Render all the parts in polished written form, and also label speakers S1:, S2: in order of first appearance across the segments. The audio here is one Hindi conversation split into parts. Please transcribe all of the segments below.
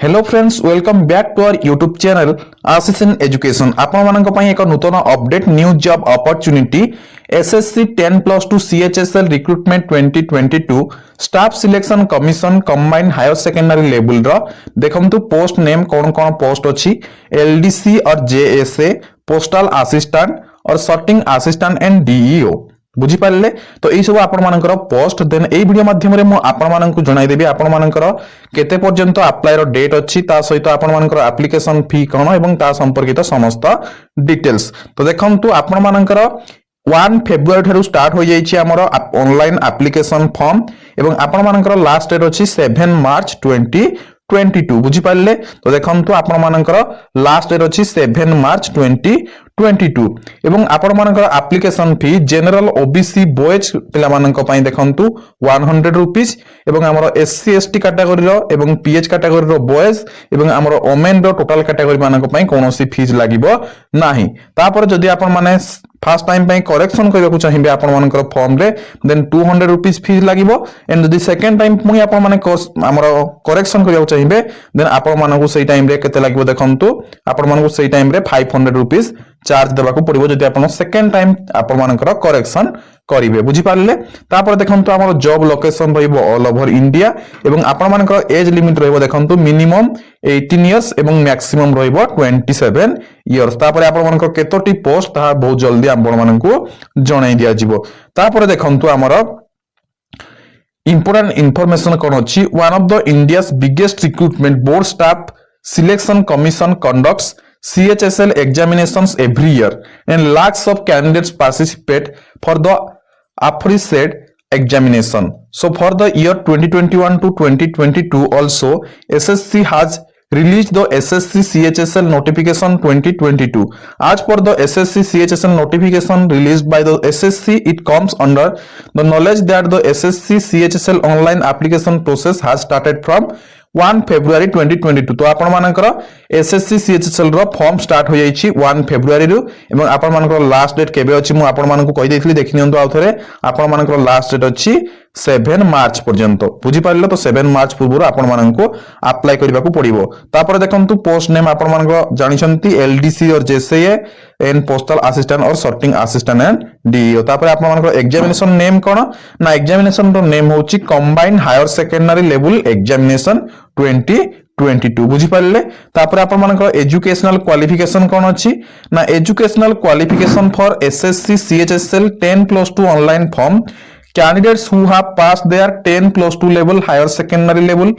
S1: Hello friends, welcome back to our YouTube channel Ashish in education. आपण मानक पई एक नूतन update new job opportunity SSC 10+2 CHSL recruitment 2022 staff selection commission combined higher secondary level रो देखंतु पोस्ट नेम कौन कौन पोस्ट अछि एलडीसी और जेएसए पोस्टल असिस्टेंट और सॉर्टिंग असिस्टेंट एंड डीईओ बुझी पारे। तो यही सब आपण मानकर पोस्ट देन एई वीडियो माध्यम रे मु आपण माननकु जणाई देबी आपण मानकर केते पर्यंत अप्लाई रो डेट अछि ता सहित आपण मानकर एप्लीकेशन फी कोन एवं ता संपर्कित समस्त डिटेल्स। तो देखंतु आपण मानकर 1 फेब्रुआरी ठारू स्टार्ट हो जाइछि हमर ऑनलाइन एप्लीकेशन फॉर्म एवं आपण मानकर लास्ट डेट अछि 7 मार्च 2022 बुझी पारे। तो देखंतु आपण मानकर लास्ट डेट अछि 7 मार्च 2022 एवं आपण मानकर application fee general OBC boys पिला मानक पई देखंतु 100 रुपीस एवं हमर एससी एसटी कैटेगरी रो एवं पीएच कैटेगरी रो बॉयज एवं हमर ओमेन रो टोटल कैटेगरी मानक पई कोनोसी फीस लागिबो नाही। तापर जदि आपण माने फर्स्ट टाइम पई करेक्शन करबा चाहिए आपण मानकर फॉर्म रे देन 200 रुपीस फीस लागिबो एंड जदि सेकंड टाइम पुनी आपण माने हमर करेक्शन करबा चाहिए देन आपण मानकु सेई टाइम रे केते लागिबो देखंतु आपण मानकु सेई टाइम रे 500 रुपीस चार्ज देबा को पड़िबो जदि आपण सेकंड टाइम आपण मानकर करेक्शन करिवे बुझी पारले। तापर देखंतु हमर जॉब लोकेशन रहइबो ऑल ओवर इंडिया एवं आपण मानकर एज लिमिट रहइबो देखंतु मिनिमम 18 इयर्स एवं मैक्सिमम रहइबो 27 इयर्स। तापर आपण मानकर केतोटी पोस्ट ता बहुत जल्दी आपण मानकु जणाई दिया जिवो। तापर देखंतु हमर important information kon achi one of the India's biggest recruitment board staff selection commission conducts CHSL examinations every year and lakhs of candidates participate for the aforesaid examination. So for the year 2021 to 2022 also SSC has released the SSC CHSL notification 2022. As per the SSC CHSL notification released by the SSC, it comes under the knowledge that the SSC CHSL online application process has started from 1 February 2022। तो आपण मानकर एसएससी सीएचएसएल रो फॉर्म स्टार्ट हो जाइछि 1 फेब्रुआरी रु एवं आपण मानकर लास्ट डेट केबे अछि मु आपण मानकु कहि दैथिली देखि नियंतु आउथरे आपण मानकर लास्ट डेट अछि 7 मार्च पर्यंत बुझी पारले। तो 7 मार्च पूर्व आपण मानकु अप्लाई करबा को पड़िबो। तापर देखंतु पोस्ट नेम आपण मानक जानि छंती एलडीसी और जेसीए एंड पोस्टल असिस्टेंट और सॉर्टिंग असिस्टेंट एंड डीईओ। तापर आपण मानक एग्जामिनेशन नेम कोन ना एग्जामिनेशन रो नेम होछि combined higher secondary level examination 2022 बुझी पारले। तापर आपण मानकर एजुकेशनल क्वालिफिकेशन कोन अछि ना educational qualification for SSC CHSL 10+2 online form candidates who have passed their 10+2 level higher secondary level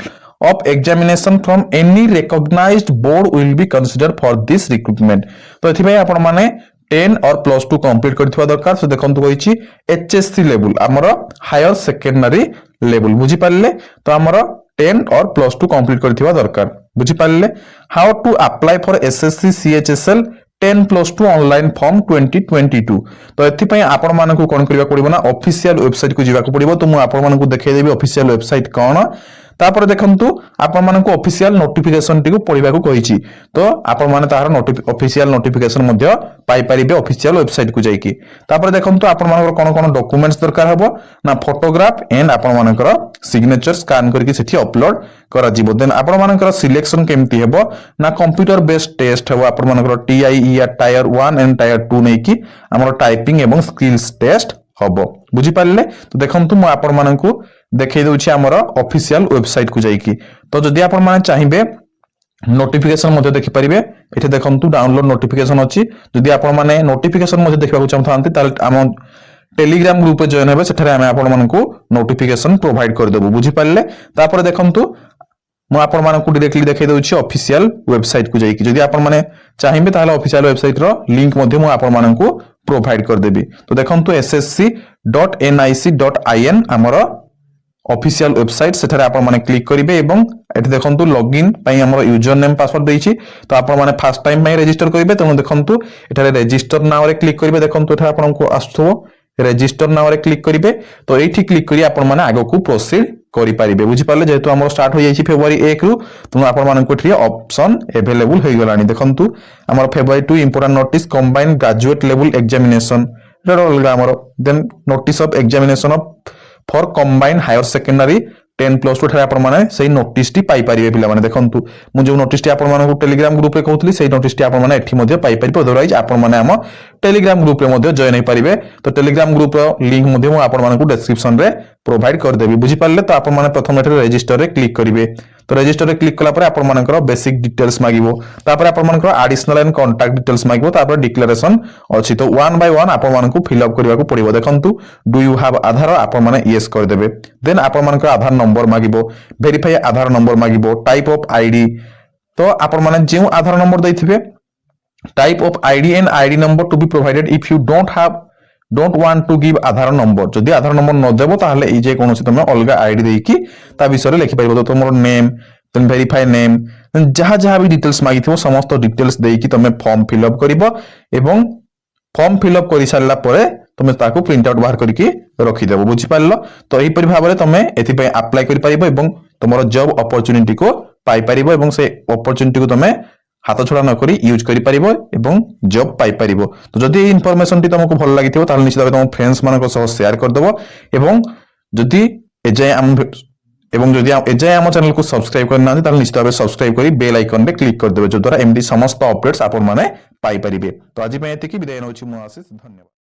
S1: of examination from any recognized board will be considered for this recruitment। तो एथि भाई आपण माने 10 और +2 कंप्लीट करथिबा दरकार। सो देखंतु कहिछि एचएससी लेवल हमर हायर सेकेंडरी लेवल बुझी पारले। तो हमर 10 और +2 कंप्लीट करथिबा दरकार बुझी पारले। How to apply for SSC CHSL 10+2 online form 2022। तो एथि पय आपण मानकु कोन करबा पड़िबो ना ऑफिशियल वेबसाइट को जिबा को पड़िबो। तो मु आपण मानकु देखै देबी ऑफिशियल वेबसाइट कोन। तापर देखंतु आपण मानकु ऑफिशियल नोटिफिकेशन टिकु पढिबा को कहिछि। तो आपण माने तार ऑफिशियल नोटिफिकेशन मध्ये पाई परिबे ऑफिशियल वेबसाइट को जाईकी। तापर देखंतु आपण मानकर कोन कोन डॉक्यूमेंट्स दरकार हबो ना फोटोग्राफ एंड आपण मानकर सिग्नेचर स्कैन करके सेठी अपलोड करा जिवो। देन आपण मानकर सिलेक्शन केमती हेबो ना कंप्यूटर बेस्ड टेस्ट हेबो। आपण मानकर टीआईई या टायर 1 एंड टायर 2 नै की हमर टाइपिंग एवं स्किल्स टेस्ट हबो बुझी पारले। तो देखंतु मु आपण मानकु देखै दउछि हमर ऑफिशियल वेबसाइट को जाईकी। तो जदि आपण माने चाहिबे नोटिफिकेशन मध्ये देखि परिबे एठे देखंतु डाउनलोड नोटिफिकेशन अछि। जदि आपण माने नोटिफिकेशन मध्ये देखबाकू चाहथांती ताले हम टेलीग्राम ग्रुप पे जॉइन हेबे सेठारे हम आपण मानकु नोटिफिकेशन प्रोवाइड कर देबो बुझी पारले। तापर देखंतु मु आपण मानकु डायरेक्टली देखै दउछि ऑफिशियल वेबसाइट को जाईकी। जदि आपण माने चाहिबे ताले ऑफिशियल वेबसाइट रो लिंक मध्ये मु आपण मानकु प्रोवाइड कर देबी। तो देखंतु ssc.nic.in हमर ऑफिशियल वेबसाइट सेठारे आपण माने क्लिक करिवे एवं एठी देखंतु लॉगिन पई हमर यूजर नेम पासवर्ड देइछि। तो आपण माने फर्स्ट टाइम पई रजिस्टर करिवे तेनु देखंतु एठारे रजिस्टर नाउ रे क्लिक करिवे। देखंतु एठा आपनको आस्थो रजिस्टर नाउ रे क्लिक करिवे। तो एठी क्लिक करी आपण माने आगो को प्रोसीड करि परिबे बुझी पारले। जेहेतु हमर स्टार्ट हो जाइछि फेब्रुआरी 1 रु तो आपण मानकु एठी ऑप्शन अवेलेबल होई गलानी। देखंतु हमर February 2 important notice combined graduate level examination then notice of examination of for combined higher secondary 10+2 ठारे आपण माने सेही नोटिस टी पाई परिबे पिला माने देखंतु मु जो नोटिस टी आपण माने टेलीग्राम ग्रुप रे कहउतली सेही नोटिस टी आपण माने एठी मध्ये पाई परिबे अदरवाइज आपण माने हम टेलीग्राम ग्रुप रे मध्ये जॉइन होई परिबे तो टेलीग्राम ग्रुप रो लिंक मध्ये मु आपण माने को डिस्क्रिप्शन रे प्रोवाइड कर देबी बुझी पारले तो आपण माने प्रथम एठी रजिस्टर रे क्लिक करिवे तो रजिस्टर रे क्लिक कला पर आपण मानकर बेसिक डिटेल्स मागिवो तापर आपण मानकर एडिशनल एंड कांटेक्ट डिटेल्स मागिवो तापर डिक्लेरेशन अछि तो वन बाय वन आपण मानकु फिल अप करबा को पड़िबो देखंतु डू यू हैव आधार आपण माने यस कर देबे देन आपण मानकर आधार नंबर मागिबो वेरीफाई आधार नंबर मागिबो टाइप ऑफ आईडी तो आपण माने जे आधार नंबर दैथिबे type of ID and ID number to be provided if you don't want to give Aadhaar number जदि आधार नंबर न देबो ताहले ई जे कोनोसी तमे अलगा आईडी देकी ता विषय लिखि परिबो तो तुमरो नेम देन वेरीफाई नेम जहा जहा भी डिटेल्स मागिथिबो समस्त डिटेल्स देकी तमे फॉर्म फिल अप करिवो एवं फॉर्म फिल अप करि सारला परे तमे ताको प्रिंट आउट बाहर करके रखि देबो बुझि पारलो तो एही परि भाबरे तमे एथि पे अप्लाई करि परिबो एवं तमरो जॉब अपॉर्चुनिटी को पाई परिबो एवं से अपॉर्चुनिटी को तमे हाथ छोड़ा न करी यूज करि परिबो एवं जॉब पाई परिबो तो जदि इन्फॉर्मेशन टी तुमको भल लागिथिबो ताल निश्चित भाबे तुम फ्रेंड्स मानको सह शेयर कर देबो एवं जदि एजाय हम चैनल को सब्सक्राइब करना ताल निश्चित भाबे सब्सक्राइब करी बेल आइकन पे क्लिक कर देबो जो द्वारा एमडी समस्त अपडेट्स आपन माने पाई परिबे तो आज पे एतिकी विदाय नउछि मु आशीष धन्यवाद।